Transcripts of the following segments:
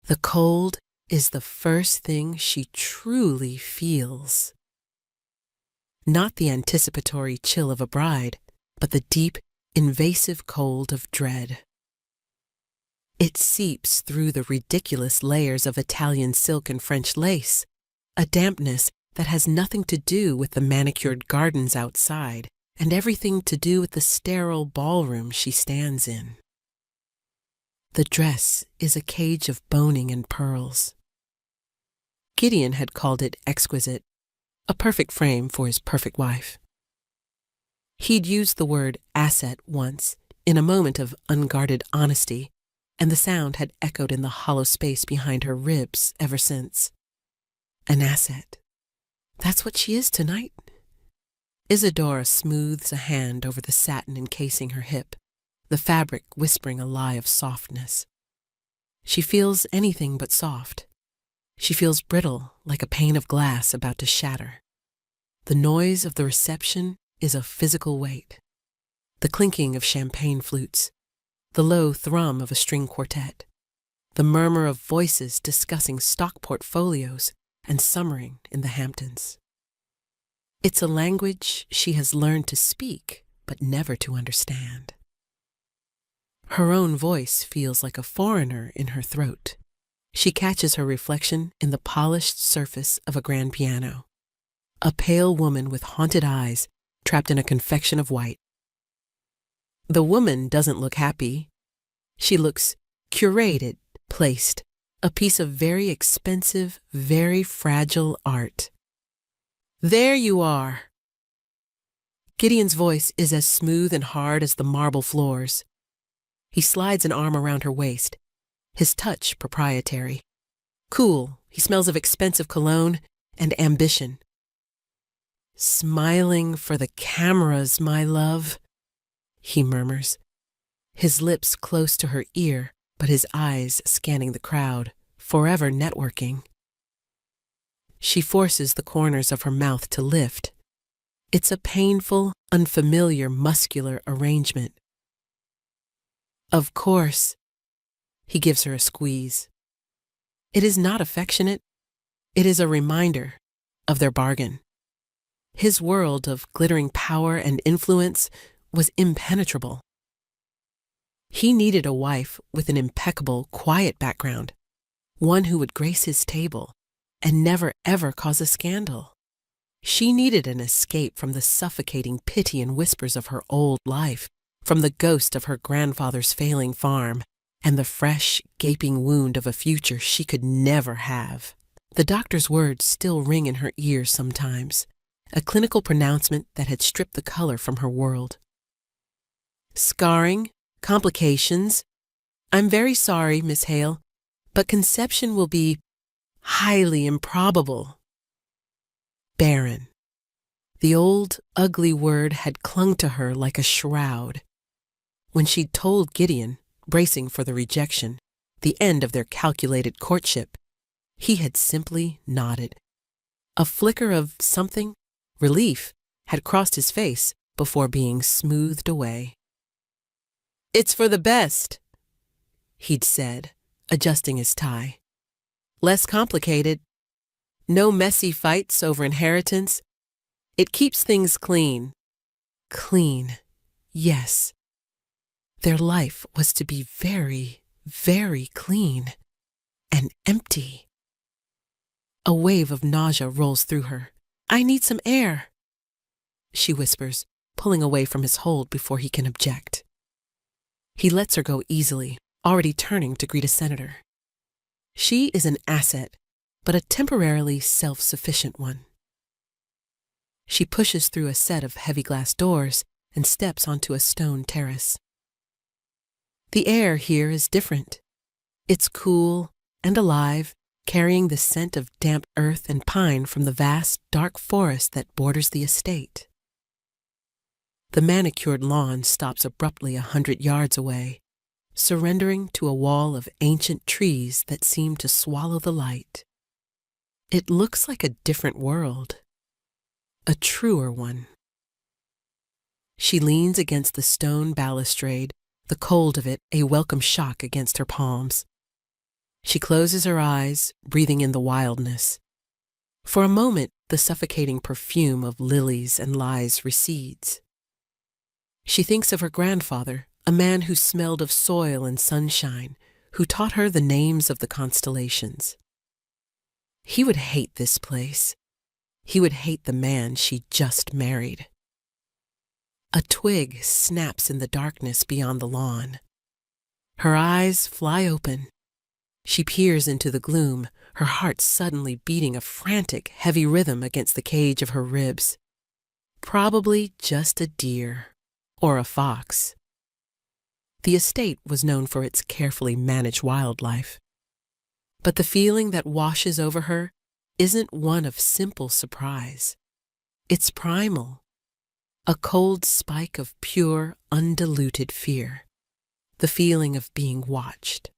The cold is the first thing she truly feels. Not the anticipatory chill of a bride, but the deep, invasive cold of dread. It seeps through the ridiculous layers of Italian silk and French lace, a dampness that has nothing to do with the manicured gardens outside and everything to do with the sterile ballroom she stands in. The dress is a cage of boning and pearls. Gideon had called it exquisite, a perfect frame for his perfect wife. He'd used the word asset once in a moment of unguarded honesty, and the sound had echoed in the hollow space behind her ribs ever since. An asset. That's what she is tonight. Isadora smooths a hand over the satin encasing her hip, the fabric whispering a lie of softness. She feels anything but soft. She feels brittle, like a pane of glass about to shatter. The noise of the reception is a physical weight. The clinking of champagne flutes, the low thrum of a string quartet, the murmur of voices discussing stock portfolios and summering in the Hamptons. It's a language she has learned to speak, but never to understand. Her own voice feels like a foreigner in her throat. She catches her reflection in the polished surface of a grand piano. A pale woman with haunted eyes trapped in a confection of white. The woman doesn't look happy. She looks curated, placed, a piece of very expensive, very fragile art. There you are. Gideon's voice is as smooth and hard as the marble floors. He slides an arm around her waist, his touch proprietary. Cool, he smells of expensive cologne and ambition. Smiling for the cameras, my love, he murmurs, his lips close to her ear, but his eyes scanning the crowd, forever networking. She forces the corners of her mouth to lift. It's a painful, unfamiliar, muscular arrangement. Of course, he gives her a squeeze. It is not affectionate. It is a reminder of their bargain. His world of glittering power and influence was impenetrable. He needed a wife with an impeccable, quiet background, one who would grace his table and never ever cause a scandal. She needed an escape from the suffocating pity and whispers of her old life, from the ghost of her grandfather's failing farm, and the fresh, gaping wound of a future she could never have. The doctor's words still ring in her ears sometimes, a clinical pronouncement that had stripped the color from her world. Scarring, complications. I'm very sorry, Miss Hale, but conception will be highly improbable. Barren. The old, ugly word had clung to her like a shroud. When she'd told Gideon, bracing for the rejection, the end of their calculated courtship, he had simply nodded. A flicker of something, relief, had crossed his face before being smoothed away. It's for the best, he'd said, adjusting his tie. Less complicated. No messy fights over inheritance. It keeps things clean. Clean, yes. Their life was to be very, very clean and empty. A wave of nausea rolls through her. I need some air, she whispers, pulling away from his hold before he can object. He lets her go easily, already turning to greet a senator. She is an asset, but a temporarily self-sufficient one. She pushes through a set of heavy glass doors and steps onto a stone terrace. The air here is different. It's cool and alive, carrying the scent of damp earth and pine from the vast, dark forest that borders the estate. The manicured lawn stops abruptly 100 yards away, surrendering to a wall of ancient trees that seem to swallow the light. It looks like a different world, a truer one. She leans against the stone balustrade, the cold of it a welcome shock against her palms. She closes her eyes, breathing in the wildness. For a moment, the suffocating perfume of lilies and lies recedes. She thinks of her grandfather, a man who smelled of soil and sunshine, who taught her the names of the constellations. He would hate this place. He would hate the man she just married. A twig snaps in the darkness beyond the lawn. Her eyes fly open. She peers into the gloom, her heart suddenly beating a frantic, heavy rhythm against the cage of her ribs. Probably just a deer or a fox. The estate was known for its carefully managed wildlife. But the feeling that washes over her isn't one of simple surprise. It's primal. A cold spike of pure, undiluted fear. The feeling of being watched,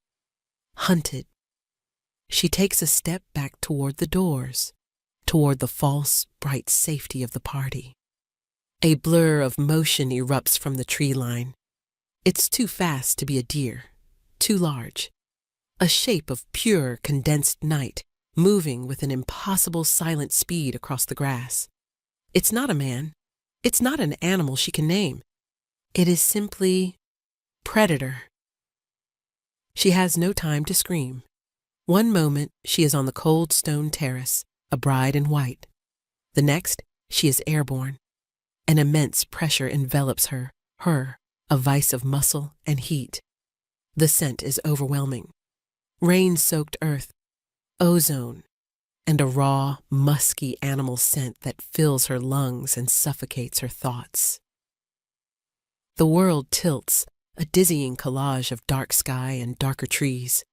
hunted. She takes a step back toward the doors, toward the false, bright safety of the party. A blur of motion erupts from the tree line. It's too fast to be a deer, too large. A shape of pure, condensed night, moving with an impossible silent speed across the grass. It's not a man. It's not an animal she can name. It is simply predator. She has no time to scream. One moment, she is on the cold stone terrace, a bride in white. The next, she is airborne. An immense pressure envelops her, a vice of muscle and heat. The scent is overwhelming. Rain-soaked earth, ozone, and a raw, musky animal scent that fills her lungs and suffocates her thoughts. The world tilts, a dizzying collage of dark sky and darker trees.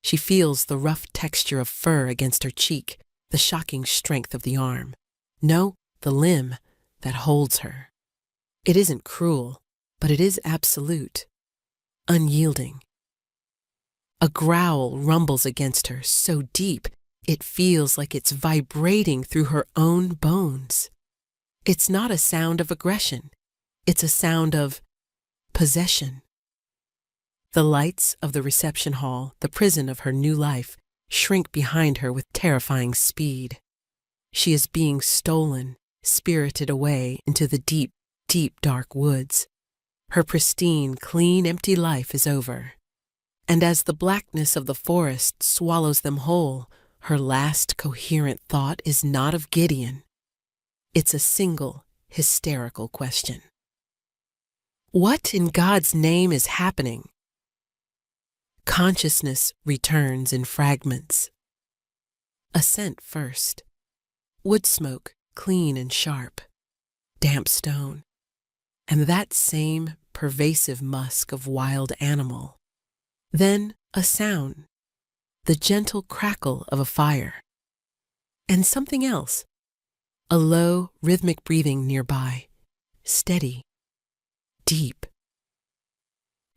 She feels the rough texture of fur against her cheek, the shocking strength of the arm. No, the limb that holds her. It isn't cruel, but it is absolute, unyielding. A growl rumbles against her so deep it feels like it's vibrating through her own bones. It's not a sound of aggression. It's a sound of possession. The lights of the reception hall, the prison of her new life, shrink behind her with terrifying speed. She is being stolen, spirited away into the deep, deep dark woods. Her pristine, clean, empty life is over. And as the blackness of the forest swallows them whole, her last coherent thought is not of Gideon. It's a single, hysterical question. What in God's name is happening? Consciousness returns in fragments. A scent first. Wood smoke, clean and sharp. Damp stone. And that same pervasive musk of wild animal. Then a sound. The gentle crackle of a fire. And something else. A low, rhythmic breathing nearby. Steady. Deep.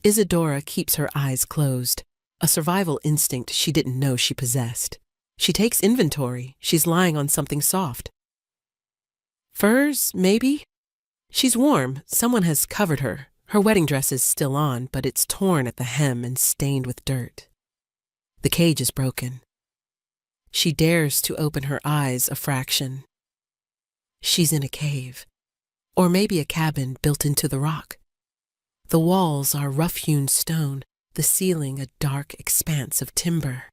Isadora keeps her eyes closed, a survival instinct she didn't know she possessed. She takes inventory. She's lying on something soft. Furs, maybe? She's warm. Someone has covered her. Her wedding dress is still on, but it's torn at the hem and stained with dirt. The cage is broken. She dares to open her eyes a fraction. She's in a cave, or maybe a cabin built into the rock. The walls are rough-hewn stone, the ceiling a dark expanse of timber.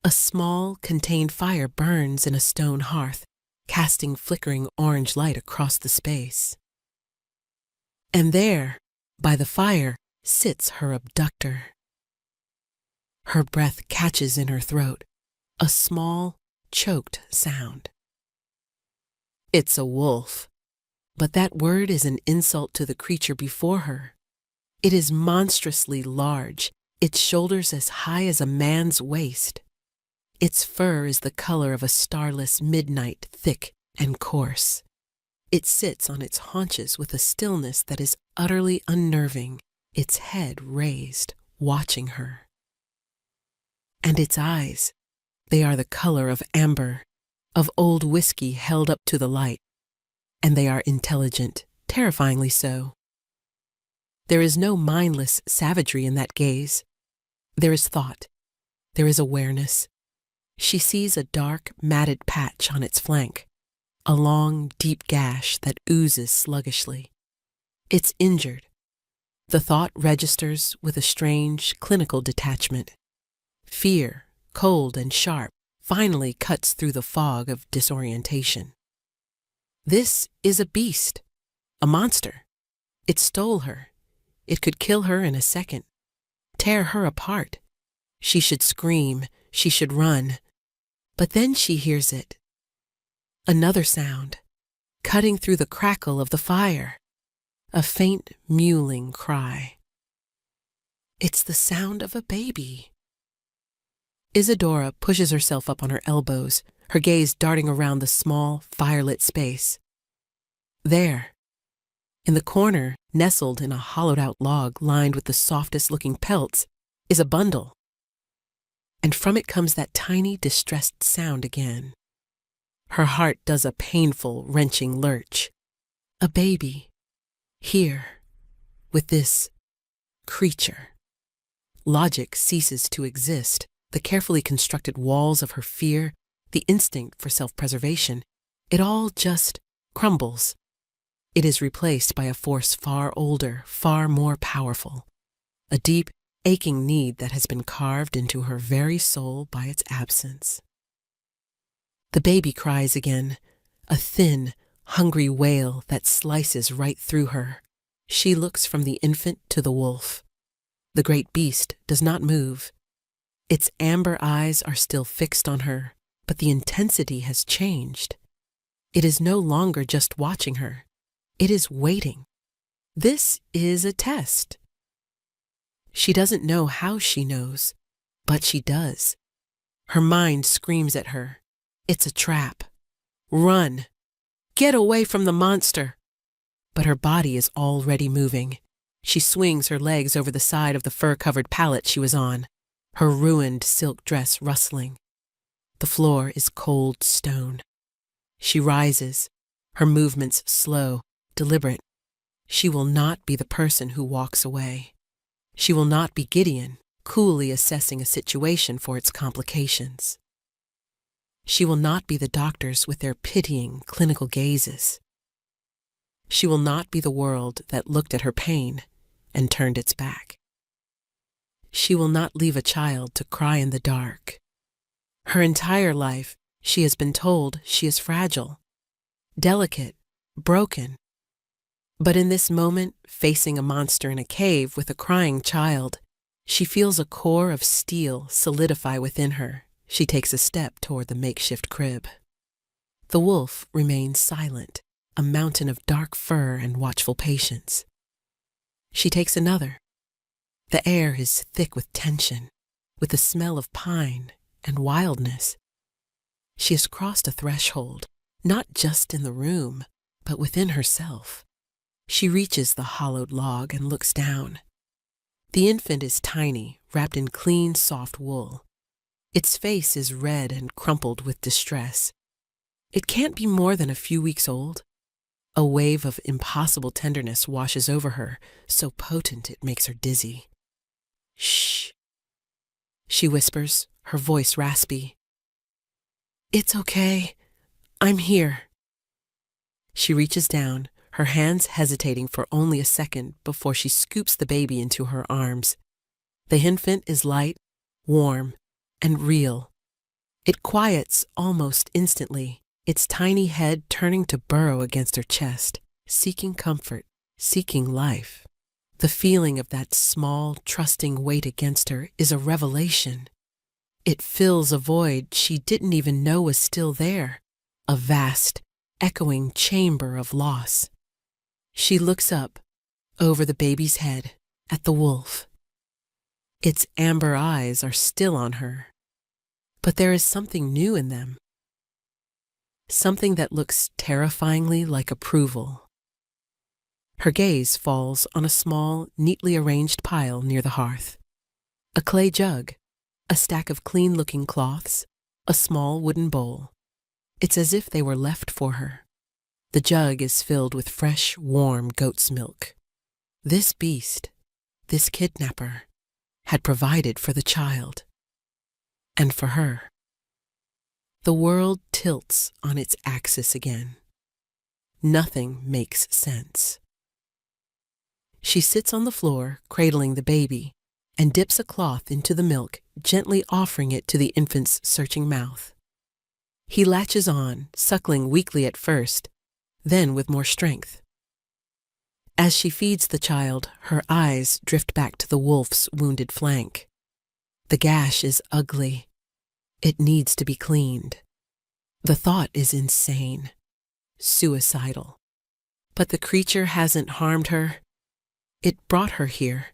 A small, contained fire burns in a stone hearth, casting flickering orange light across the space. And there, by the fire, sits her abductor. Her breath catches in her throat, a small, choked sound. It's a wolf, but that word is an insult to the creature before her. It is monstrously large, its shoulders as high as a man's waist. Its fur is the color of a starless midnight, thick and coarse. It sits on its haunches with a stillness that is utterly unnerving, its head raised, watching her. And its eyes, they are the color of amber, of old whiskey held up to the light, and they are intelligent, terrifyingly so. There is no mindless savagery in that gaze. There is thought, There is awareness. She sees a dark, matted patch on its flank, a long, deep gash that oozes sluggishly. It's injured. The thought registers with a strange, clinical detachment. Fear, cold and sharp, finally cuts through the fog of disorientation. This is a beast, a monster. It stole her. It could kill her in a second, tear her apart. She should scream, she should run. But then she hears it. Another sound, cutting through the crackle of the fire. A faint mewling cry. It's the sound of a baby. Isadora pushes herself up on her elbows, her gaze darting around the small, firelit space. There, in the corner, nestled in a hollowed-out log lined with the softest-looking pelts, is a bundle. And from it comes that tiny, distressed sound again. Her heart does a painful, wrenching lurch. A baby. Here, with this creature. Logic ceases to exist. The carefully constructed walls of her fear, the instinct for self-preservation, it all just crumbles. It is replaced by a force far older, far more powerful. A deep, aching need that has been carved into her very soul by its absence. The baby cries again, a thin, hungry wail that slices right through her. She looks from the infant to the wolf. The great beast does not move. Its amber eyes are still fixed on her, but the intensity has changed. It is no longer just watching her. It is waiting. This is a test. She doesn't know how she knows, but she does. Her mind screams at her. It's a trap. Run. Get away from the monster. But her body is already moving. She swings her legs over the side of the fur-covered pallet she was on, her ruined silk dress rustling. The floor is cold stone. She rises, her movements slow, deliberate. She will not be the person who walks away. She will not be Gideon, coolly assessing a situation for its complications. She will not be the doctors with their pitying, clinical gazes. She will not be the world that looked at her pain and turned its back. She will not leave a child to cry in the dark. Her entire life, she has been told she is fragile, delicate, broken. But in this moment, facing a monster in a cave with a crying child, she feels a core of steel solidify within her. She takes a step toward the makeshift crib. The wolf remains silent, a mountain of dark fur and watchful patience. She takes another. The air is thick with tension, with the smell of pine and wildness. She has crossed a threshold, not just in the room, but within herself. She reaches the hollowed log and looks down. The infant is tiny, wrapped in clean, soft wool. Its face is red and crumpled with distress. It can't be more than a few weeks old. A wave of impossible tenderness washes over her, so potent it makes her dizzy. Shh, she whispers, her voice raspy. It's okay. I'm here. She reaches down, her hands hesitating for only a second before she scoops the baby into her arms. The infant is light, warm, and real. It quiets almost instantly, its tiny head turning to burrow against her chest, seeking comfort, seeking life. The feeling of that small, trusting weight against her is a revelation. It fills a void she didn't even know was still there, a vast, echoing chamber of loss. She looks up, over the baby's head, at the wolf. Its amber eyes are still on her, but there is something new in them. Something that looks terrifyingly like approval. Her gaze falls on a small, neatly arranged pile near the hearth. A clay jug, a stack of clean-looking cloths, a small wooden bowl. It's as if they were left for her. The jug is filled with fresh, warm goat's milk. This beast, this kidnapper, had provided for the child. and for her. The world tilts on its axis again. Nothing makes sense. She sits on the floor, cradling the baby, and dips a cloth into the milk, gently offering it to the infant's searching mouth. He latches on, suckling weakly at first, then with more strength. As she feeds the child, her eyes drift back to the wolf's wounded flank. The gash is ugly. It needs to be cleaned. The thought is insane, suicidal. But the creature hasn't harmed her. It brought her here,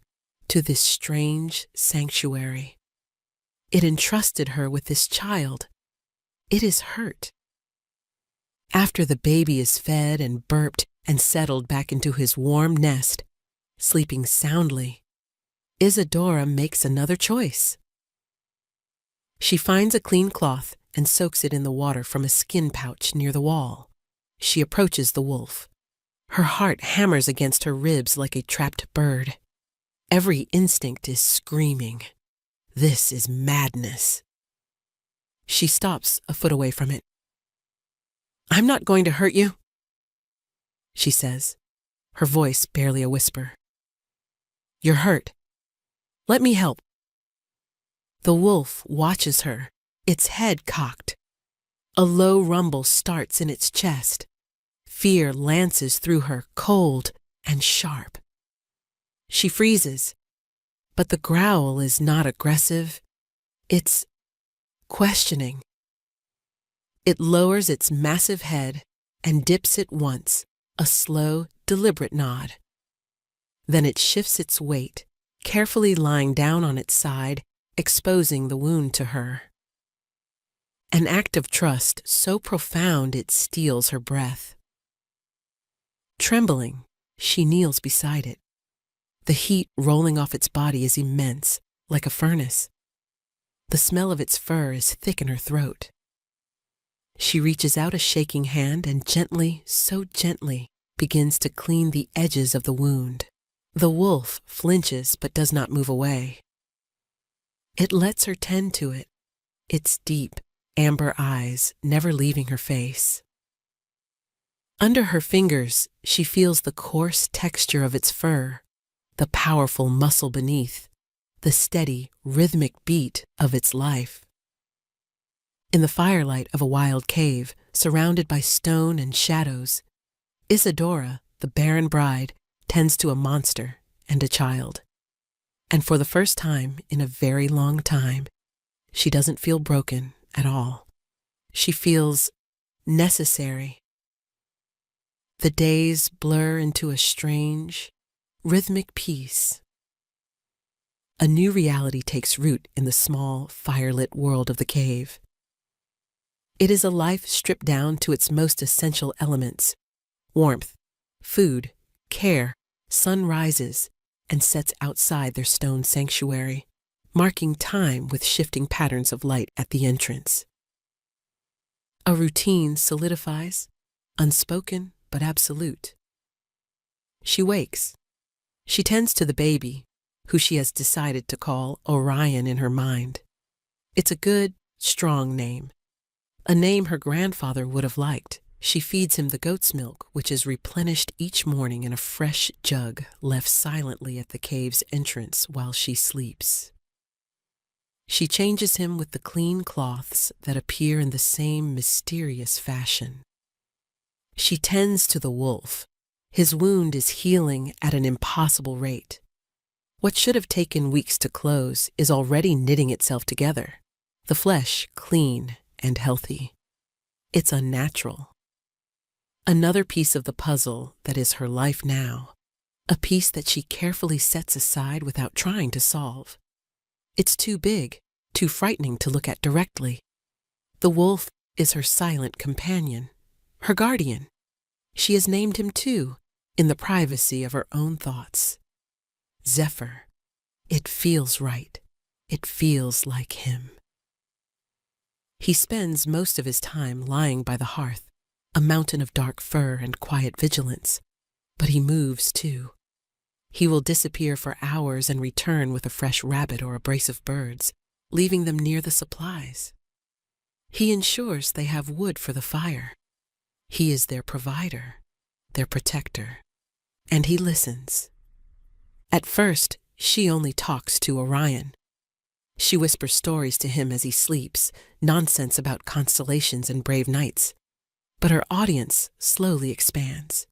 to this strange sanctuary. It entrusted her with this child. It is hurt. After the baby is fed and burped and settled back into his warm nest, sleeping soundly, Isadora makes another choice. She finds a clean cloth and soaks it in the water from a skin pouch near the wall. She approaches the wolf. Her heart hammers against her ribs like a trapped bird. Every instinct is screaming. This is madness. She stops a foot away from it. "I'm not going to hurt you," she says, her voice barely a whisper. "You're hurt. Let me help." The wolf watches her, its head cocked. A low rumble starts in its chest. Fear lances through her, cold and sharp. She freezes, but the growl is not aggressive. It's questioning. It lowers its massive head and dips it once, a slow, deliberate nod. Then it shifts its weight, carefully lying down on its side, exposing the wound to her. An act of trust so profound it steals her breath. Trembling, she kneels beside it. The heat rolling off its body is immense, like a furnace. The smell of its fur is thick in her throat. She reaches out a shaking hand and gently, so gently, begins to clean the edges of the wound. The wolf flinches but does not move away. It lets her tend to it, its deep, amber eyes never leaving her face. Under her fingers, she feels the coarse texture of its fur, the powerful muscle beneath, the steady, rhythmic beat of its life. In the firelight of a wild cave, surrounded by stone and shadows, Isadora, the barren bride, tends to a monster and a child. And for the first time in a very long time, she doesn't feel broken at all. She feels necessary. The days blur into a strange, rhythmic peace. A new reality takes root in the small, firelit world of the cave. It is a life stripped down to its most essential elements: warmth, food, care. Sun rises and sets outside their stone sanctuary, marking time with shifting patterns of light at the entrance. A routine solidifies, unspoken but absolute. She wakes. She tends to the baby, who she has decided to call Orion in her mind. It's a good, strong name. A name her grandfather would have liked. She feeds him the goat's milk, which is replenished each morning in a fresh jug left silently at the cave's entrance while she sleeps. She changes him with the clean cloths that appear in the same mysterious fashion. She tends to the wolf. His wound is healing at an impossible rate. What should have taken weeks to close is already knitting itself together, the flesh clean and healthy. It's unnatural. Another piece of the puzzle that is her life now, a piece that she carefully sets aside without trying to solve. It's too big, too frightening to look at directly. The wolf is her silent companion, her guardian. She has named him too, in the privacy of her own thoughts. Zephyr. It feels right. It feels like him. He spends most of his time lying by the hearth, a mountain of dark fur and quiet vigilance. But he moves too. He will disappear for hours and return with a fresh rabbit or a brace of birds, leaving them near the supplies. He ensures they have wood for the fire. He is their provider, their protector, and he listens. At first, she only talks to Orion. She whispers stories to him as he sleeps, nonsense about constellations and brave knights. But her audience slowly expands.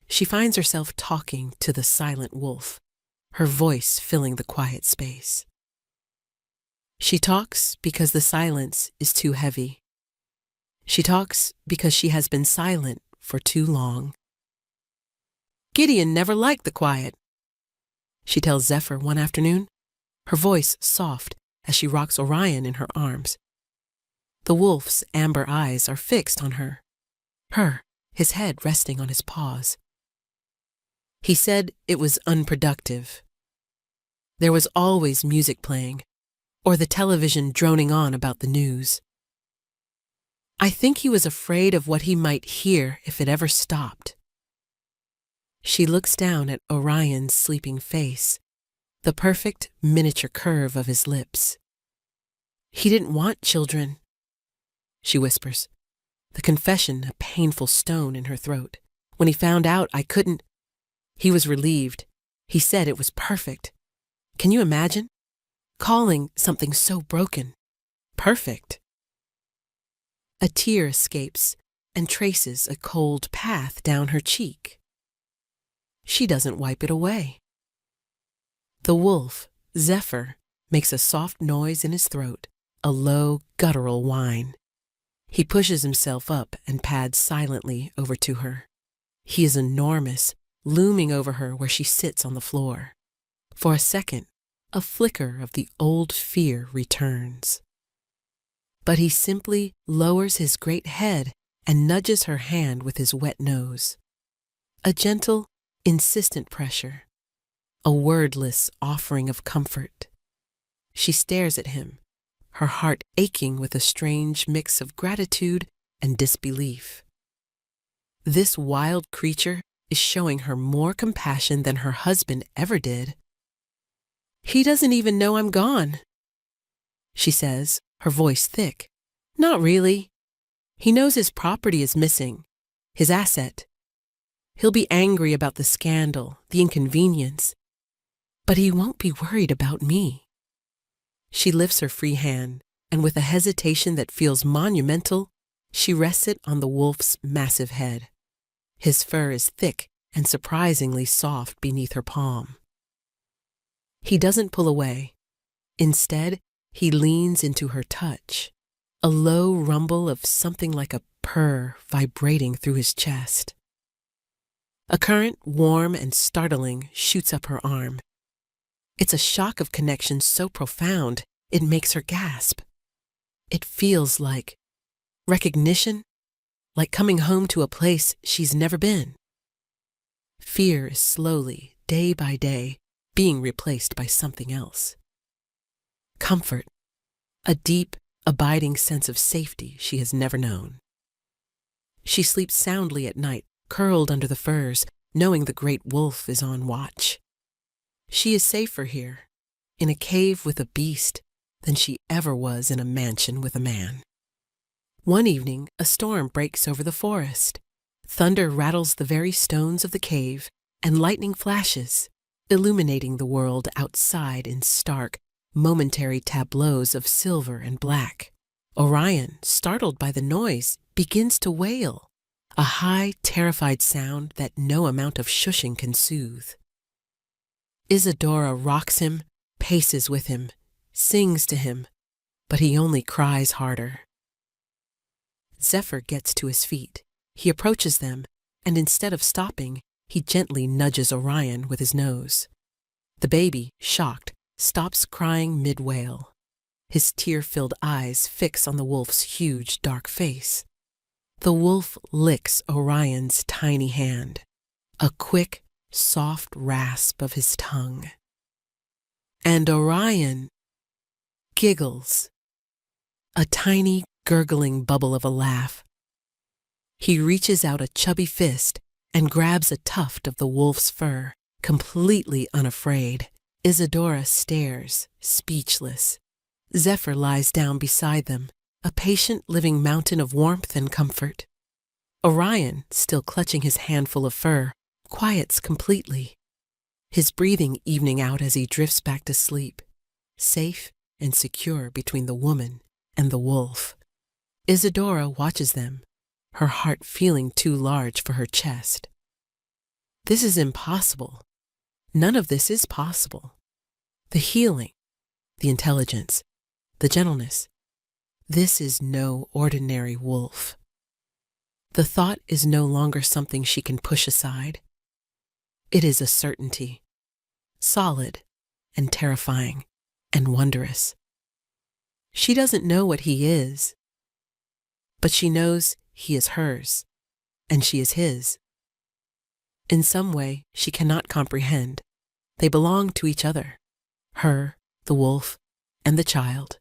She finds herself talking to the silent wolf, her voice filling the quiet space. She talks because the silence is too heavy. She talks because she has been silent for too long. Gideon never liked the quiet, she tells Zephyr one afternoon, her voice soft as she rocks Orion in her arms. The wolf's amber eyes are fixed on her, his head resting on his paws. He said it was unproductive. There was always music playing, or the television droning on about the news. I think he was afraid of what he might hear if it ever stopped. She looks down at Orion's sleeping face, the perfect miniature curve of his lips. He didn't want children, she whispers, the confession a painful stone in her throat. When he found out I couldn't, he was relieved. He said it was perfect. Can you imagine? Calling something so broken perfect. A tear escapes and traces a cold path down her cheek. She doesn't wipe it away. The wolf, Zephyr, makes a soft noise in his throat, a low, guttural whine. He pushes himself up and pads silently over to her. He is enormous, looming over her where she sits on the floor. For a second, a flicker of the old fear returns. But he simply lowers his great head and nudges her hand with his wet nose. A gentle, insistent pressure, a wordless offering of comfort. She stares at him, her heart aching with a strange mix of gratitude and disbelief. This wild creature is showing her more compassion than her husband ever did. He doesn't even know I'm gone, she says, her voice thick. Not really. He knows his property is missing, his asset. He'll be angry about the scandal, the inconvenience, but he won't be worried about me. She lifts her free hand, and with a hesitation that feels monumental, she rests it on the wolf's massive head. His fur is thick and surprisingly soft beneath her palm. He doesn't pull away. Instead, he leans into her touch, a low rumble of something like a purr vibrating through his chest. A current, warm and startling, shoots up her arm. It's a shock of connection so profound, it makes her gasp. It feels like recognition, like coming home to a place she's never been. Fear is slowly, day by day, being replaced by something else. Comfort, a deep, abiding sense of safety she has never known. She sleeps soundly at night, curled under the furs, knowing the great wolf is on watch. She is safer here, in a cave with a beast, than she ever was in a mansion with a man. One evening, a storm breaks over the forest. Thunder rattles the very stones of the cave, and lightning flashes, illuminating the world outside in stark, momentary tableaus of silver and black. Orion, startled by the noise, begins to wail, a high, terrified sound that no amount of shushing can soothe. Isadora rocks him, paces with him, sings to him, but he only cries harder. Zephyr gets to his feet. He approaches them, and instead of stopping, he gently nudges Orion with his nose. The baby, shocked, stops crying mid-wail. His tear-filled eyes fix on the wolf's huge, dark face. The wolf licks Orion's tiny hand, a quick, soft rasp of his tongue. And Orion giggles, a tiny, gurgling bubble of a laugh. He reaches out a chubby fist and grabs a tuft of the wolf's fur, completely unafraid. Isadora stares, speechless. Zephyr lies down beside them, a patient living mountain of warmth and comfort. Orion, still clutching his handful of fur, quiets completely, his breathing evening out as he drifts back to sleep, safe and secure between the woman and the wolf. Isadora watches them, her heart feeling too large for her chest. This is impossible. None of this is possible. The healing, the intelligence, the gentleness. This is no ordinary wolf. The thought is no longer something she can push aside. It is a certainty, solid and terrifying and wondrous. She doesn't know what he is, but she knows he is hers, and she is his. In some way she cannot comprehend. They belong to each other, her, the wolf, and the child,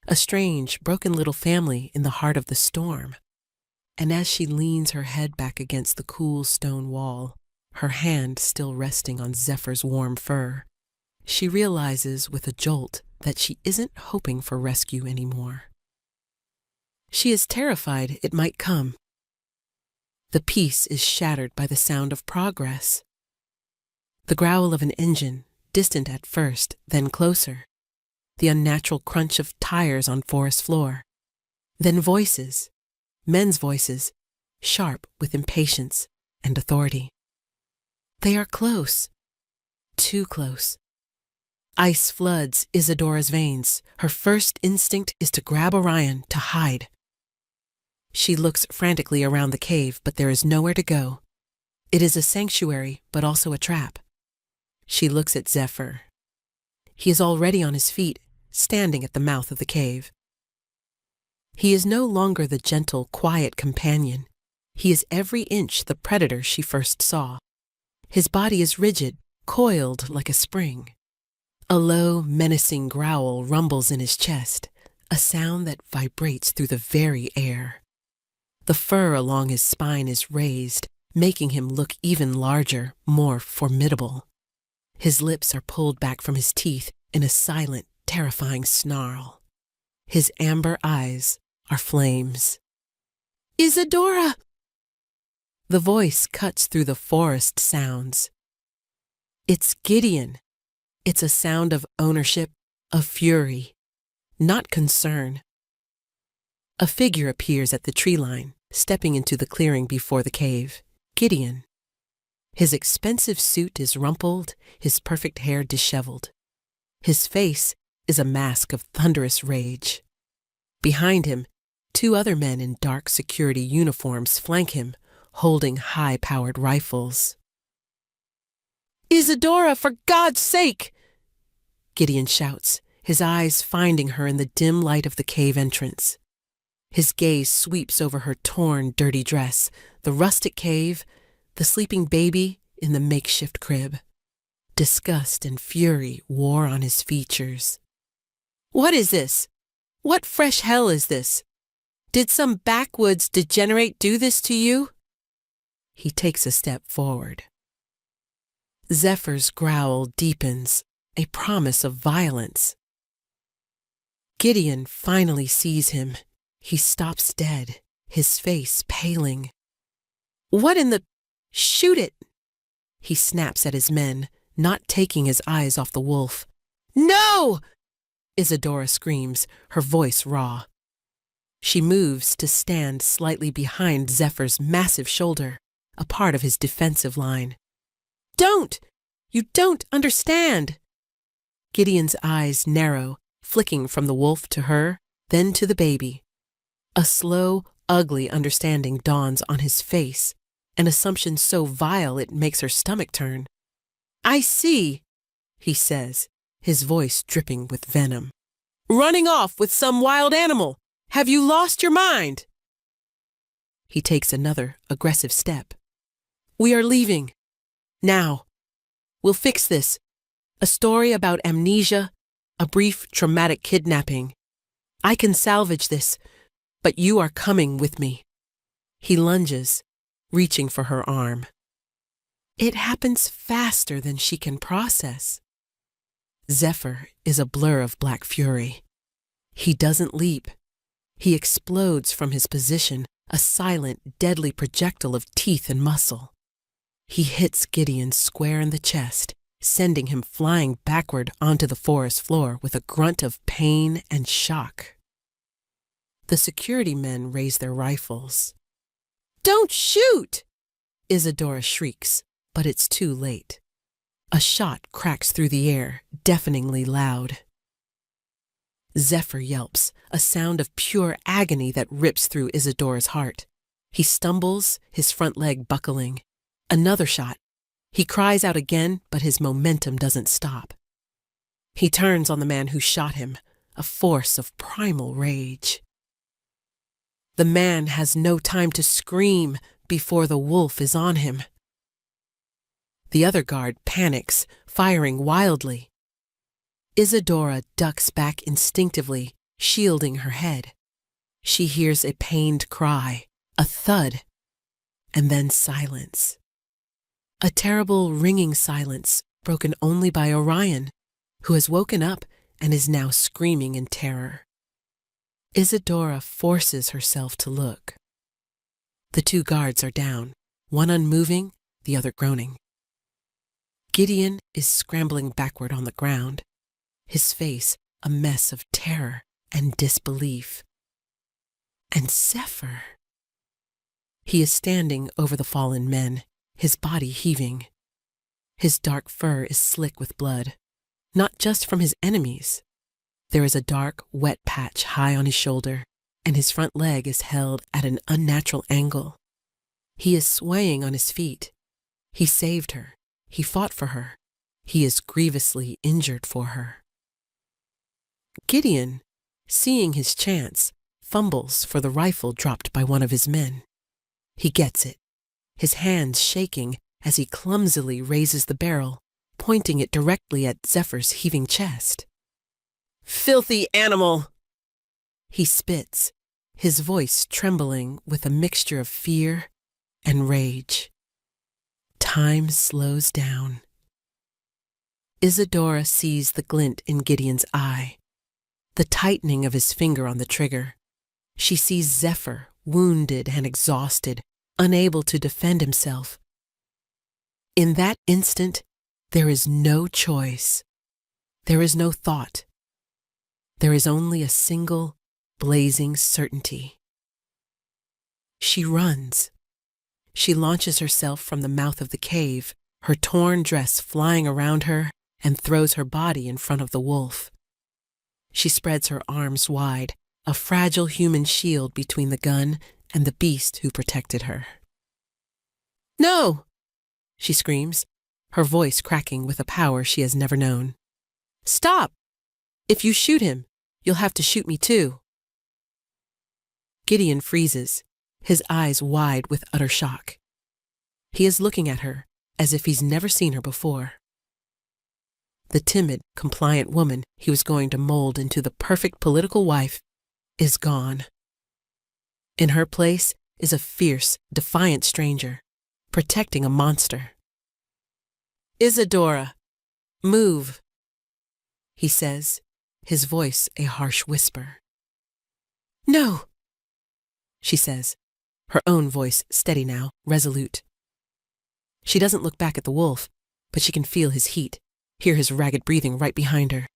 a strange, broken little family in the heart of the storm. And as she leans her head back against the cool stone wall, her hand still resting on Zephyr's warm fur, she realizes with a jolt that she isn't hoping for rescue anymore. She is terrified it might come. The peace is shattered by the sound of progress. The growl of an engine, distant at first, then closer. The unnatural crunch of tires on forest floor. Then voices, men's voices, sharp with impatience and authority. They are close, too close. Ice floods Isadora's veins. Her first instinct is to grab Orion, to hide. She looks frantically around the cave, but there is nowhere to go. It is a sanctuary, but also a trap. She looks at Zephyr. He is already on his feet, standing at the mouth of the cave. He is no longer the gentle, quiet companion. He is every inch the predator she first saw. His body is rigid, coiled like a spring. A low, menacing growl rumbles in his chest, a sound that vibrates through the very air. The fur along his spine is raised, making him look even larger, more formidable. His lips are pulled back from his teeth in a silent, terrifying snarl. His amber eyes are flames. Isadora! The voice cuts through the forest sounds. It's Gideon. It's a sound of ownership, of fury, not concern. A figure appears at the tree line, stepping into the clearing before the cave. Gideon. His expensive suit is rumpled, his perfect hair disheveled. His face is a mask of thunderous rage. Behind him, two other men in dark security uniforms flank him, holding high-powered rifles. Isadora, for God's sake! Gideon shouts, his eyes finding her in the dim light of the cave entrance. His gaze sweeps over her torn, dirty dress, the rustic cave, the sleeping baby in the makeshift crib. Disgust and fury wore on his features. What is this? What fresh hell is this? Did some backwoods degenerate do this to you? He takes a step forward. Zephyr's growl deepens, a promise of violence. Gideon finally sees him. He stops dead, his face paling. What in the... Shoot it! He snaps at his men, not taking his eyes off the wolf. No! Isadora screams, her voice raw. She moves to stand slightly behind Zephyr's massive shoulder, a part of his defensive line. Don't! You don't understand! Gideon's eyes narrow, flicking from the wolf to her, then to the baby. A slow, ugly understanding dawns on his face, an assumption so vile it makes her stomach turn. I see, he says, his voice dripping with venom. Running off with some wild animal! Have you lost your mind? He takes another aggressive step. We are leaving. Now. We'll fix this. A story about amnesia, a brief traumatic kidnapping. I can salvage this, but you are coming with me. He lunges, reaching for her arm. It happens faster than she can process. Zephyr is a blur of black fury. He doesn't leap. He explodes from his position, a silent, deadly projectile of teeth and muscle. He hits Gideon square in the chest, sending him flying backward onto the forest floor with a grunt of pain and shock. The security men raise their rifles. "Don't shoot!" Isadora shrieks, but it's too late. A shot cracks through the air, deafeningly loud. Zephyr yelps, a sound of pure agony that rips through Isadora's heart. He stumbles, his front leg buckling. Another shot. He cries out again, but his momentum doesn't stop. He turns on the man who shot him, a force of primal rage. The man has no time to scream before the wolf is on him. The other guard panics, firing wildly. Isadora ducks back instinctively, shielding her head. She hears a pained cry, a thud, and then silence. A terrible ringing silence broken only by Orion, who has woken up and is now screaming in terror. Isadora forces herself to look. The two guards are down, one unmoving, the other groaning. Gideon is scrambling backward on the ground, his face a mess of terror and disbelief. And Zephyr. He is standing over the fallen men, his body heaving. His dark fur is slick with blood, not just from his enemies. There is a dark, wet patch high on his shoulder, and his front leg is held at an unnatural angle. He is swaying on his feet. He saved her. He fought for her. He is grievously injured for her. Gideon, seeing his chance, fumbles for the rifle dropped by one of his men. He gets it, his hands shaking as he clumsily raises the barrel, pointing it directly at Zephyr's heaving chest. "Filthy animal!" He spits, his voice trembling with a mixture of fear and rage. Time slows down. Isadora sees the glint in Gideon's eye, the tightening of his finger on the trigger. She sees Zephyr, wounded and exhausted, unable to defend himself. In that instant, there is no choice. There is no thought. There is only a single, blazing certainty. She runs. She launches herself from the mouth of the cave, her torn dress flying around her, and throws her body in front of the wolf. She spreads her arms wide, a fragile human shield between the gun and the beast who protected her. "No!" she screams, her voice cracking with a power she has never known. "Stop! If you shoot him, you'll have to shoot me too." Gideon freezes, his eyes wide with utter shock. He is looking at her as if he's never seen her before. The timid, compliant woman he was going to mold into the perfect political wife is gone. In her place is a fierce, defiant stranger, protecting a monster. "Isadora, move," he says, his voice a harsh whisper. "No," she says, her own voice steady now, resolute. She doesn't look back at the wolf, but she can feel his heat, hear his ragged breathing right behind her.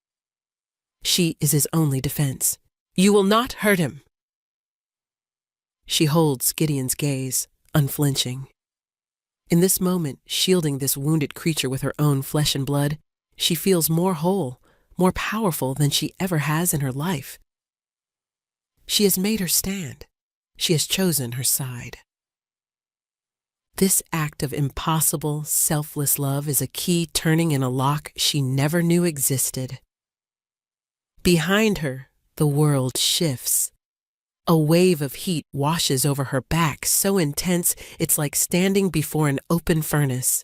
She is his only defense. "You will not hurt him." She holds Gideon's gaze, unflinching. In this moment, shielding this wounded creature with her own flesh and blood, she feels more whole, more powerful than she ever has in her life. She has made her stand. She has chosen her side. This act of impossible, selfless love is a key turning in a lock she never knew existed. Behind her, the world shifts. A wave of heat washes over her back, so intense it's like standing before an open furnace.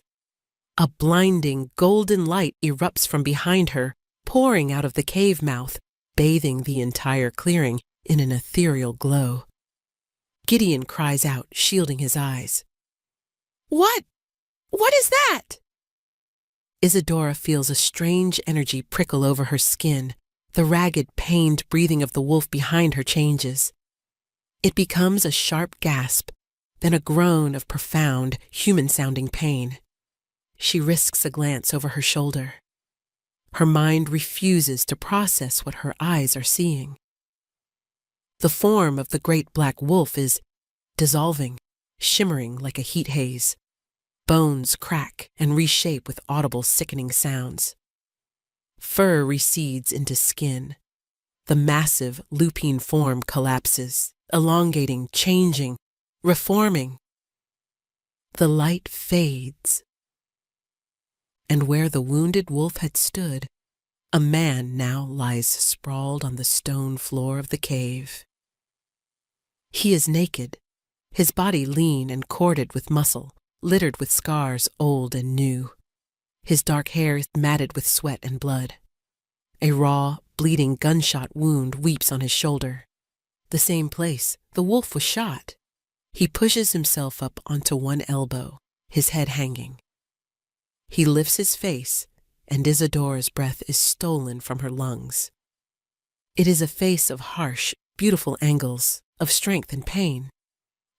A blinding, golden light erupts from behind her, pouring out of the cave mouth, bathing the entire clearing in an ethereal glow. Gideon cries out, shielding his eyes. "What? What is that?" Isadora feels a strange energy prickle over her skin, The ragged, pained breathing of the wolf behind her changes. It becomes a sharp gasp, then a groan of profound, human-sounding pain. She risks a glance over her shoulder. Her mind refuses to process what her eyes are seeing. The form of the great black wolf is dissolving, shimmering like a heat haze. Bones crack and reshape with audible, sickening sounds. Fur recedes into skin. The massive, lupine form collapses, elongating, changing, reforming. The light fades. And where the wounded wolf had stood, a man now lies sprawled on the stone floor of the cave. He is naked, his body lean and corded with muscle, littered with scars old and new. His dark hair is matted with sweat and blood. A raw, bleeding gunshot wound weeps on his shoulder. The same place the wolf was shot. He pushes himself up onto one elbow, his head hanging. He lifts his face, and Isadora's breath is stolen from her lungs. It is a face of harsh, beautiful angles, of strength and pain.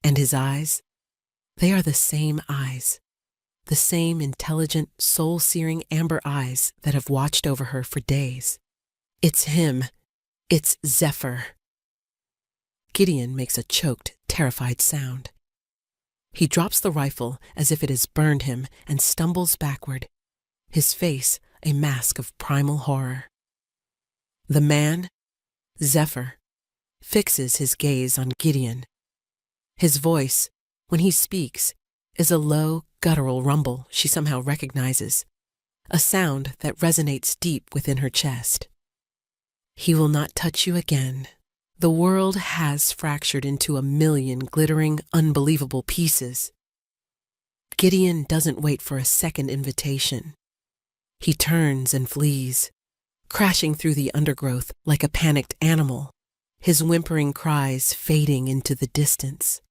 And his eyes? They are the same eyes. The same intelligent, soul-searing amber eyes that have watched over her for days. It's him. It's Zephyr. Gideon makes a choked, terrified sound. He drops the rifle as if it has burned him and stumbles backward, his face a mask of primal horror. The man, Zephyr, fixes his gaze on Gideon. His voice, when he speaks, is a low, guttural rumble she somehow recognizes, a sound that resonates deep within her chest. He will not touch you again. The world has fractured into a million glittering, unbelievable pieces. Gideon doesn't wait for a second invitation. He turns and flees, crashing through the undergrowth like a panicked animal, his whimpering cries fading into the distance.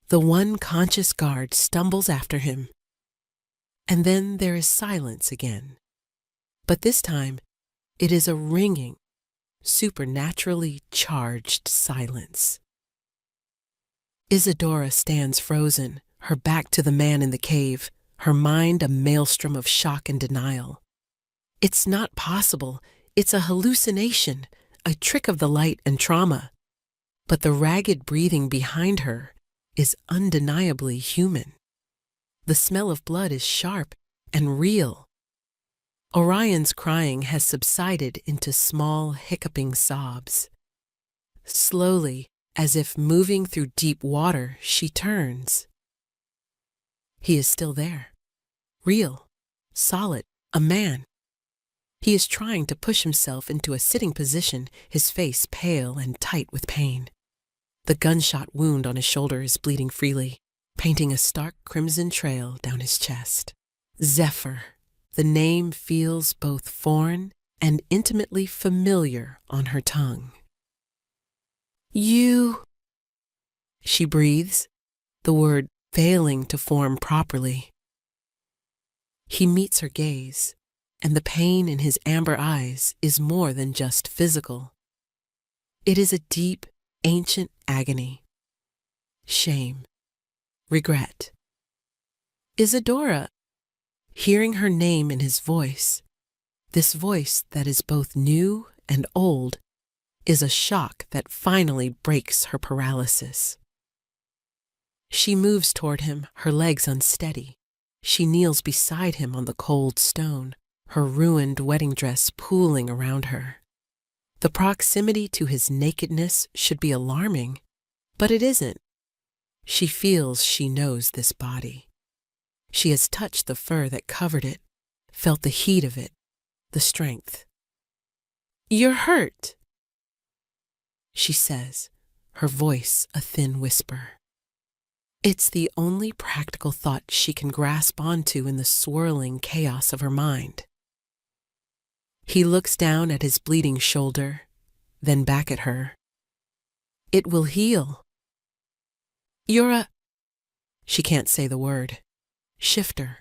The one conscious guard stumbles after him, and then there is silence again. But this time, it is a ringing, supernaturally charged silence. Isadora stands frozen, her back to the man in the cave, her mind a maelstrom of shock and denial. It's not possible. It's a hallucination, a trick of the light and trauma. But the ragged breathing behind her is undeniably human. The smell of blood is sharp and real. Orion's crying has subsided into small, hiccuping sobs. Slowly, as if moving through deep water, she turns. He is still there. Real, solid, a man. He is trying to push himself into a sitting position, his face pale and tight with pain. The gunshot wound on his shoulder is bleeding freely, painting a stark crimson trail down his chest. Zephyr. The name feels both foreign and intimately familiar on her tongue. You, she breathes, the word failing to form properly. He meets her gaze, and the pain in his amber eyes is more than just physical. It is a deep, ancient agony, shame, regret. Isadora, hearing her name in his voice, this voice that is both new and old, is a shock that finally breaks her paralysis. She moves toward him, her legs unsteady. She kneels beside him on the cold stone, her ruined wedding dress pooling around her. The proximity to his nakedness should be alarming, but it isn't. She feels she knows this body. She has touched the fur that covered it, felt the heat of it, the strength. "You're hurt," she says, her voice a thin whisper. It's the only practical thought she can grasp onto in the swirling chaos of her mind. He looks down at his bleeding shoulder, then back at her. "It will heal." "You're a..." She can't say the word. Shifter,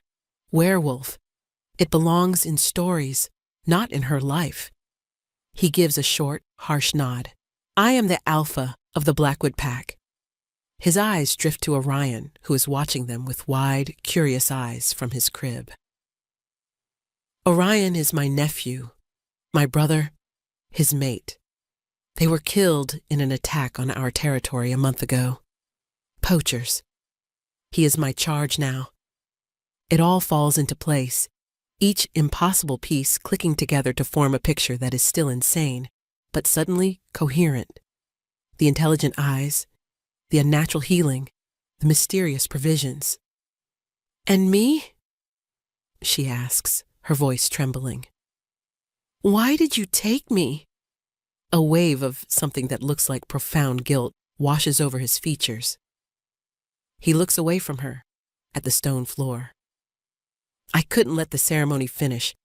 werewolf. It belongs in stories, not in her life. He gives a short, harsh nod. I am the alpha of the Blackwood pack. His eyes drift to Orion, who is watching them with wide, curious eyes from his crib. Orion is my nephew, my brother, his mate. They were killed in an attack on our territory a month ago. Poachers. He is my charge now. It all falls into place, each impossible piece clicking together to form a picture that is still insane, but suddenly coherent. The intelligent eyes, the unnatural healing, the mysterious provisions. And me? She asks, her voice trembling. Why did you take me? A wave of something that looks like profound guilt washes over his features. He looks away from her, at the stone floor. I couldn't let the ceremony finish.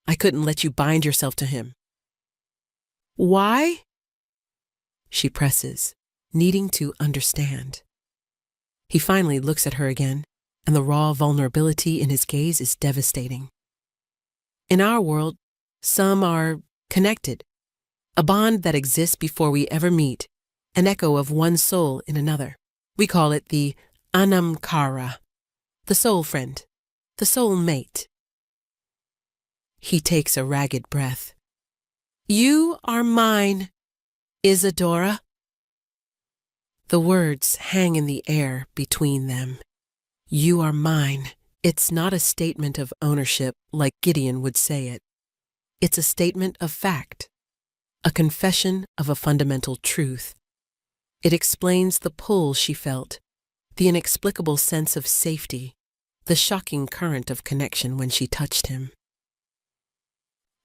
I couldn't let you bind yourself to him. Why? She presses, needing to understand. He finally looks at her again, and the raw vulnerability in his gaze is devastating. In our world, some are connected, a bond that exists before we ever meet, an echo of one soul in another. We call it the anamkara, the soul friend, the soul mate. He takes a ragged breath. You are mine, Isadora. The words hang in the air between them. You are mine. It's not a statement of ownership like Gideon would say it. It's a statement of fact, a confession of a fundamental truth. It explains the pull she felt, the inexplicable sense of safety, the shocking current of connection when she touched him.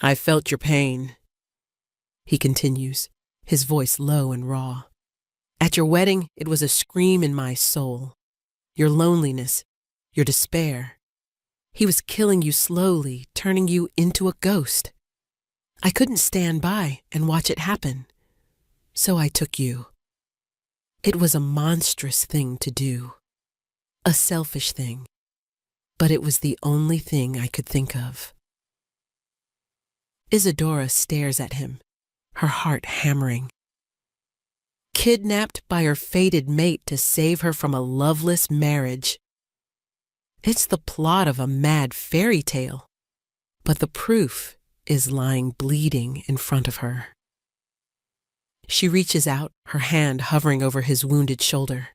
I felt your pain, he continues, his voice low and raw. At your wedding, it was a scream in my soul. Your loneliness, your despair. He was killing you slowly, turning you into a ghost. I couldn't stand by and watch it happen, so I took you. It was a monstrous thing to do, a selfish thing, but it was the only thing I could think of. Isadora stares at him, her heart hammering. Kidnapped by her fated mate to save her from a loveless marriage. It's the plot of a mad fairy tale, but the proof is lying bleeding in front of her. She reaches out, her hand hovering over his wounded shoulder.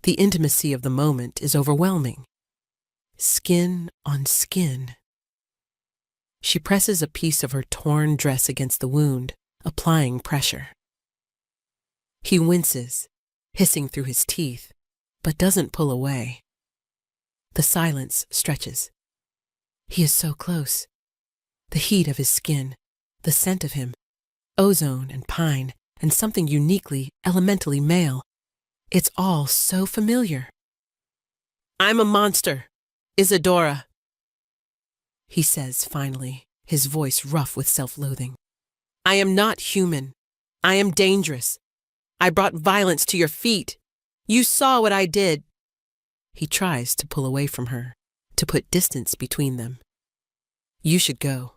The intimacy of the moment is overwhelming. Skin on skin. She presses a piece of her torn dress against the wound, applying pressure. He winces, hissing through his teeth, but doesn't pull away. The silence stretches. He is so close. The heat of his skin, the scent of him, ozone and pine, and something uniquely, elementally male. It's all so familiar. I'm a monster, Isadora, he says finally, his voice rough with self-loathing. I am not human. I am dangerous. I brought violence to your feet. You saw what I did. He tries to pull away from her, to put distance between them. You should go.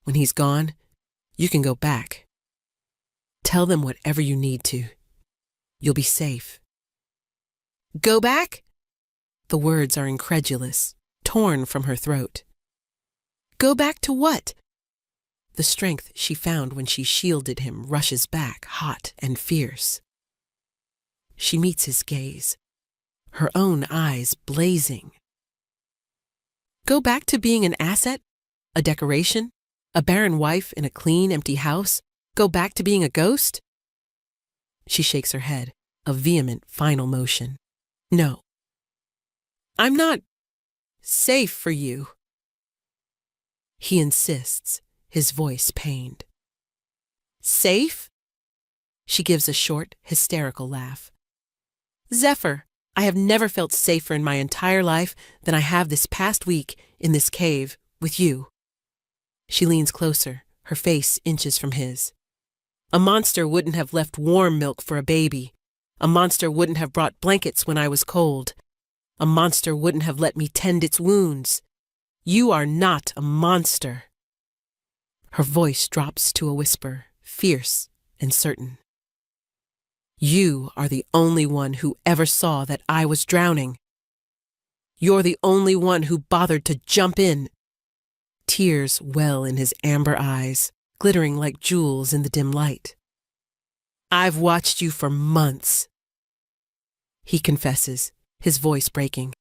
When he's gone, you can go back. Tell them whatever you need to. You'll be safe. Go back? The words are incredulous, torn from her throat. Go back to what? The strength she found when she shielded him rushes back, hot and fierce. She meets his gaze, her own eyes blazing. Go back to being an asset, a decoration, a barren wife in a clean, empty house? Go back to being a ghost? She shakes her head, a vehement final motion. No. I'm not safe for you. He insists, his voice pained. Safe? She gives a short, hysterical laugh. Zephyr, I have never felt safer in my entire life than I have this past week in this cave with you. She leans closer, her face inches from his. A monster wouldn't have left warm milk for a baby. A monster wouldn't have brought blankets when I was cold. A monster wouldn't have let me tend its wounds. You are not a monster. Her voice drops to a whisper, fierce and certain. You are the only one who ever saw that I was drowning. You're the only one who bothered to jump in. Tears well in his amber eyes, glittering like jewels in the dim light. I've watched you for months. He confesses, his voice breaking.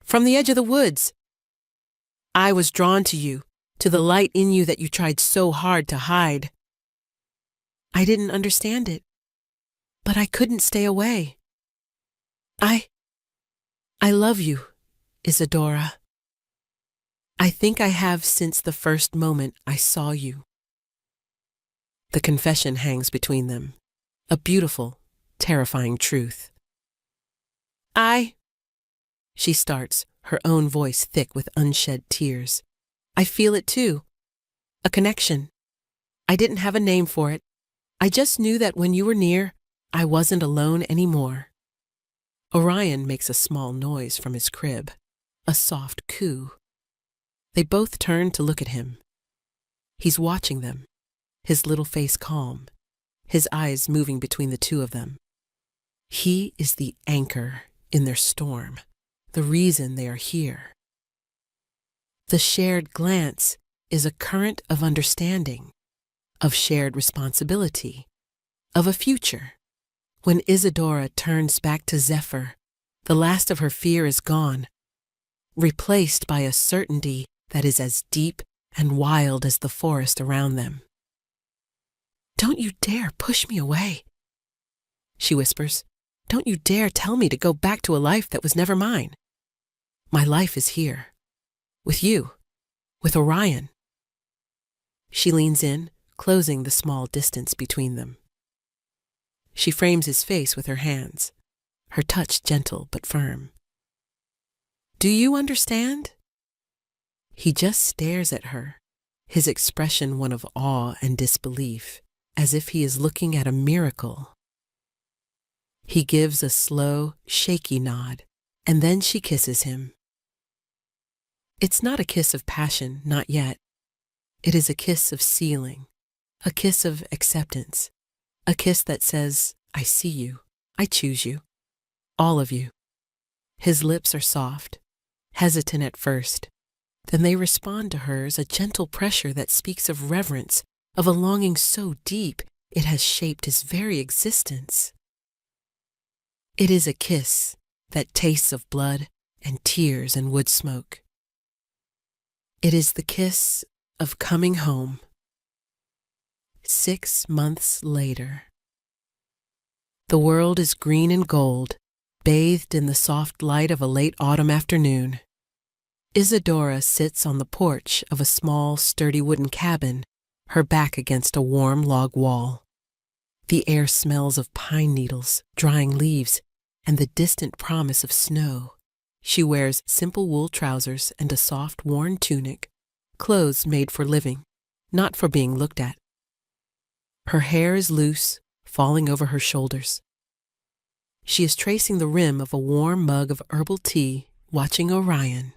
From the edge of the woods. I was drawn to you, to the light in you that you tried so hard to hide. I didn't understand it, but I couldn't stay away. I love you, Isadora. I think I have since the first moment I saw you. The confession hangs between them, a beautiful, terrifying truth. She starts, her own voice thick with unshed tears. I feel it too. A connection. I didn't have a name for it. I just knew that when you were near, I wasn't alone anymore. Orion makes a small noise from his crib, a soft coo. They both turn to look at him. He's watching them, his little face calm, his eyes moving between the two of them. He is the anchor in their storm, the reason they are here. The shared glance is a current of understanding, of shared responsibility, of a future. When Isadora turns back to Zephyr, the last of her fear is gone, replaced by a certainty that is as deep and wild as the forest around them. Don't you dare push me away, she whispers. Don't you dare tell me to go back to a life that was never mine. My life is here, with you, with Orion. She leans in, closing the small distance between them. She frames his face with her hands, her touch gentle but firm. Do you understand? He just stares at her, his expression one of awe and disbelief, as if he is looking at a miracle. He gives a slow, shaky nod, and then she kisses him. It's not a kiss of passion, not yet. It is a kiss of sealing, a kiss of acceptance, a kiss that says, I see you, I choose you, all of you. His lips are soft, hesitant at first. Then they respond to hers, a gentle pressure that speaks of reverence, of a longing so deep it has shaped his very existence. It is a kiss that tastes of blood and tears and wood smoke. It is the kiss of coming home. 6 months later. The world is green and gold, bathed in the soft light of a late autumn afternoon. Isadora sits on the porch of a small, sturdy wooden cabin, her back against a warm log wall. The air smells of pine needles, drying leaves, and the distant promise of snow. She wears simple wool trousers and a soft, worn tunic, clothes made for living, not for being looked at. Her hair is loose, falling over her shoulders. She is tracing the rim of a warm mug of herbal tea, watching Orion.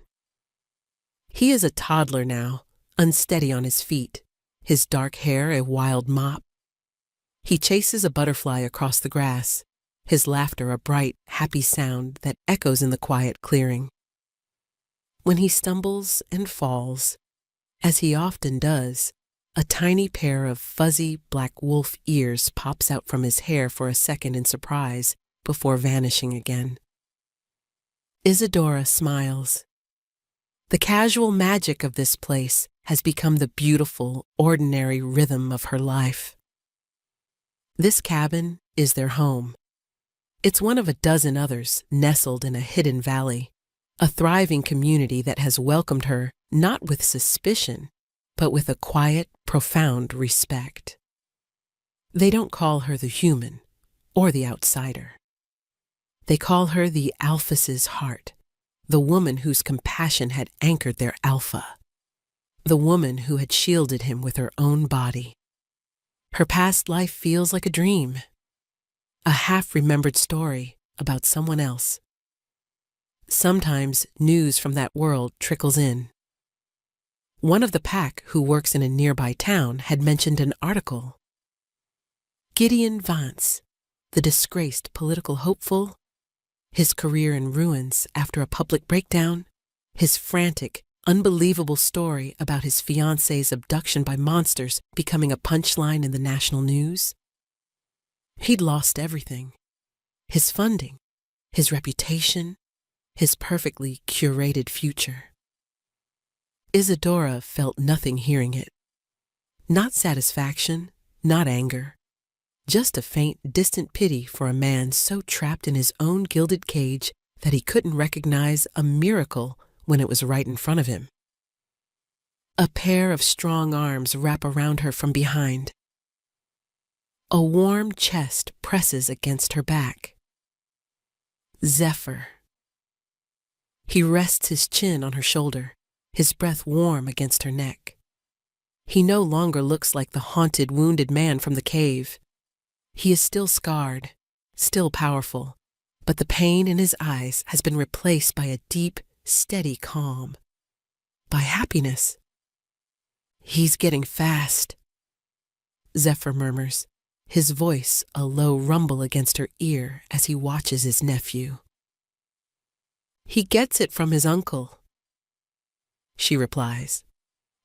He is a toddler now, unsteady on his feet, his dark hair a wild mop. He chases a butterfly across the grass, his laughter a bright, happy sound that echoes in the quiet clearing. When he stumbles and falls, as he often does, a tiny pair of fuzzy black wolf ears pops out from his hair for a second in surprise before vanishing again. Isadora smiles. The casual magic of this place has become the beautiful, ordinary rhythm of her life. This cabin is their home. It's one of a dozen others nestled in a hidden valley, a thriving community that has welcomed her not with suspicion, but with a quiet, profound respect. They don't call her the human or the outsider. They call her the Alphas's heart, the woman whose compassion had anchored their Alpha, the woman who had shielded him with her own body. Her past life feels like a dream, a half-remembered story about someone else. Sometimes news from that world trickles in. One of the pack who works in a nearby town had mentioned an article Gideon Vance, the disgraced political hopeful, his career in ruins after a public breakdown, his frantic, unbelievable story about his fiancée's abduction by monsters becoming a punchline in the national news. He'd lost everything. His funding, his reputation, his perfectly curated future. Isadora felt nothing hearing it. Not satisfaction, not anger. Just a faint, distant pity for a man so trapped in his own gilded cage that he couldn't recognize a miracle when it was right in front of him. A pair of strong arms wrap around her from behind. A warm chest presses against her back. Zephyr. He rests his chin on her shoulder, his breath warm against her neck. He no longer looks like the haunted, wounded man from the cave. He is still scarred, still powerful, but the pain in his eyes has been replaced by a deep, steady calm, by happiness. He's getting fast, Zephyr murmurs, his voice a low rumble against her ear as he watches his nephew. He gets it from his uncle, she replies,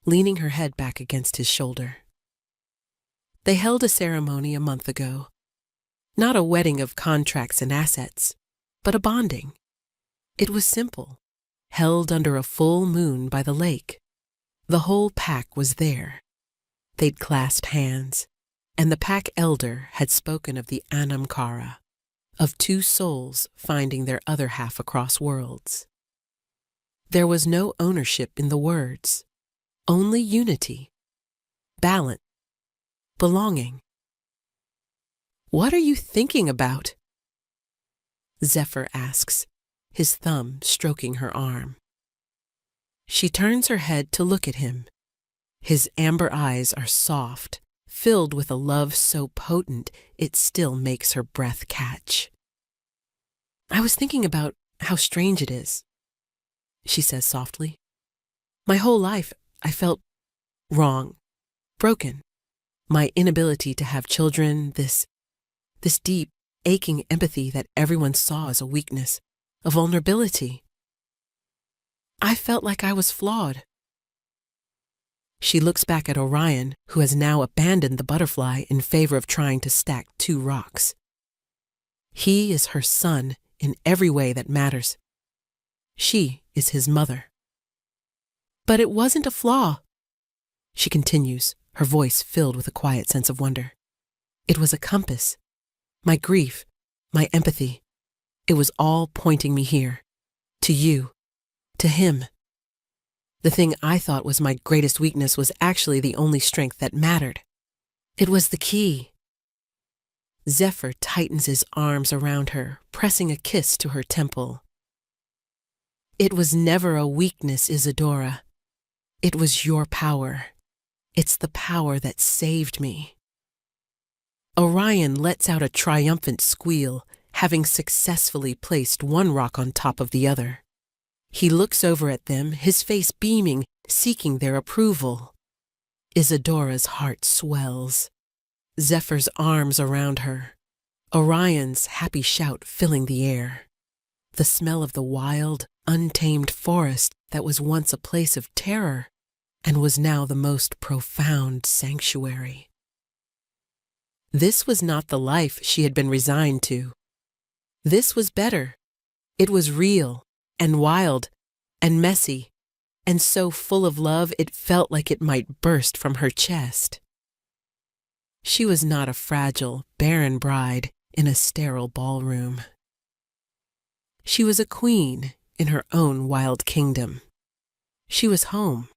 leaning her head back against his shoulder. They held a ceremony a month ago. Not a wedding of contracts and assets, but a bonding. It was simple, held under a full moon by the lake. The whole pack was there. They'd clasped hands, and the pack elder had spoken of the Anamkara, of two souls finding their other half across worlds. There was no ownership in the words, only unity, balance, belonging. What are you thinking about? Zephyr asks, his thumb stroking her arm. She turns her head to look at him. His amber eyes are soft, filled with a love so potent it still makes her breath catch. I was thinking about how strange it is, she says softly. My whole life I felt wrong, broken. My inability to have children, this deep, aching empathy that everyone saw as a weakness, a vulnerability. I felt like I was flawed. She looks back at Orion, who has now abandoned the butterfly in favor of trying to stack two rocks. He is her son in every way that matters. She is his mother. But it wasn't a flaw, she continues, her voice filled with a quiet sense of wonder. It was a compass. My grief, my empathy, it was all pointing me here, to you, to him. The thing I thought was my greatest weakness was actually the only strength that mattered. It was the key. Zephyr tightens his arms around her, pressing a kiss to her temple. It was never a weakness, Isadora. It was your power. It's the power that saved me. Orion lets out a triumphant squeal, having successfully placed one rock on top of the other. He looks over at them, his face beaming, seeking their approval. Isadora's heart swells. Zephyr's arms around her. Orion's happy shout filling the air. The smell of the wild, untamed forest that was once a place of terror and was now the most profound sanctuary. This was not the life she had been resigned to. This was better. It was real and wild and messy and so full of love it felt like it might burst from her chest. She was not a fragile, barren bride in a sterile ballroom. She was a queen in her own wild kingdom. She was home.